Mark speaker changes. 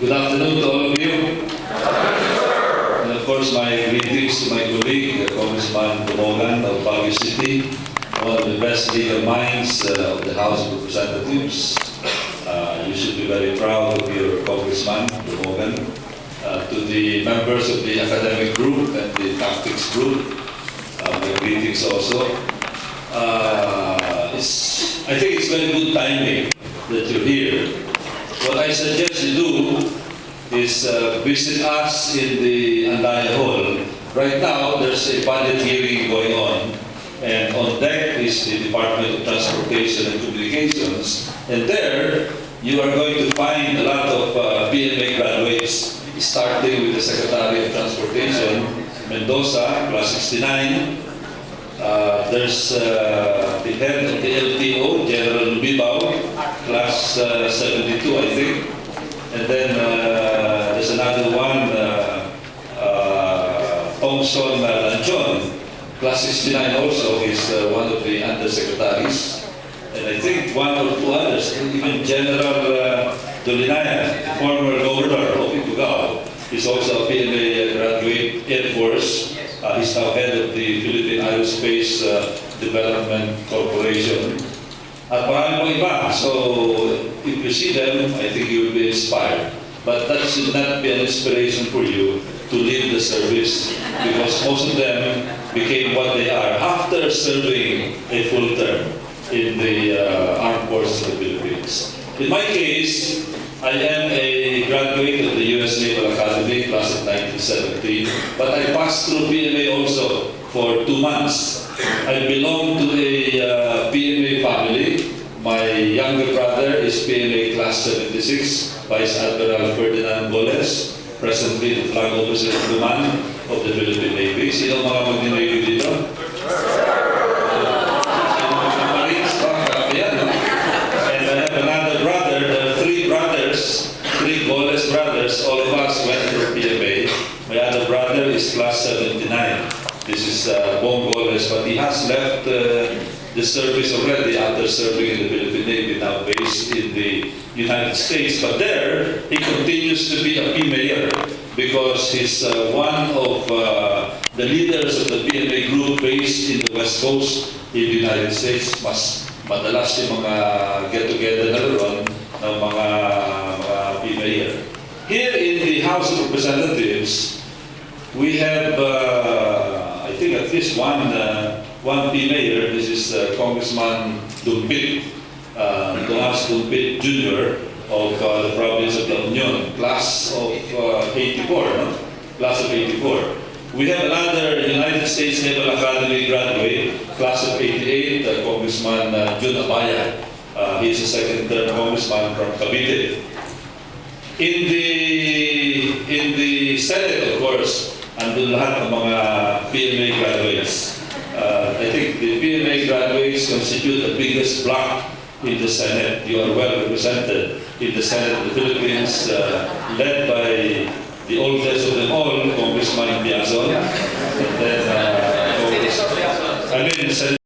Speaker 1: Good afternoon to all of you. And of course, my greetings to my colleague, Congressman Dumogan of Baguio City, one of the best legal minds of the House of Representatives. You should be very proud of your Congressman Dumogan. To the members of the academic group and the tactics group, my greetings also. I think it's very good timing that you're here. What I suggest you do is visit us in the Andaya Hall. Right now, there's a budget hearing going on, and on deck is the Department of Transportation and Communications. And there, you are going to find a lot of PMA graduates, starting with the Secretary of Transportation, Mendoza, class 69. There's the head of the LTO, General Lubibao, class 72, I think. And then there's another one, Thompson Lanchon, class 69 also, is one of the undersecretaries. And I think one or two others, even General Dolinaya, former governor of Ifugao, is also a PMA graduate, Air Force. He's now head of the Philippine Aerospace Development Corporation. At marami pang iba. So, if you see them, I think you will be inspired. But that should not be an inspiration for you to leave the service, because most of them became what they are after serving a full term in the Armed Forces of the Philippines. In my case, I am a graduate of the U.S. Naval Academy, class of 1970, but I passed through PMA also for 2 months. I belong to a PMA family. My younger brother is PMA class 76, Vice Admiral Ferdinand Goles, presently the flag officer of command of the Philippine Navy. Sino mga mag-Navy dito? Three Goles brothers, all of us went through PMA. My other brother is class 79. This is Bong Goles, but he has left the service already after serving in the Philippine Navy, now based in the United States. But there, he continues to be a PMAer because he's one of the leaders of the PMA group based in the West Coast in the United States. Mas madalas yung mga get-together na ron ng mga PMAer. Here in the House of Representatives, we have, I think, at least one PMAer. This is Congressman Dumpit, Tomas Dumpit Jr. of the province of La Union, class of 84, no? Class of 84. We have another United States Naval Academy graduate, class of 88, Congressman Jun Abaya. He's a second-term congressman from Cavite. In the Senate, of course, andun lahat ng mga PMA graduates. I think the PMA graduates constitute the biggest bloc in the Senate. You are well represented in the Senate of the Philippines, led by the oldest of them all, Congressman Biazon, and then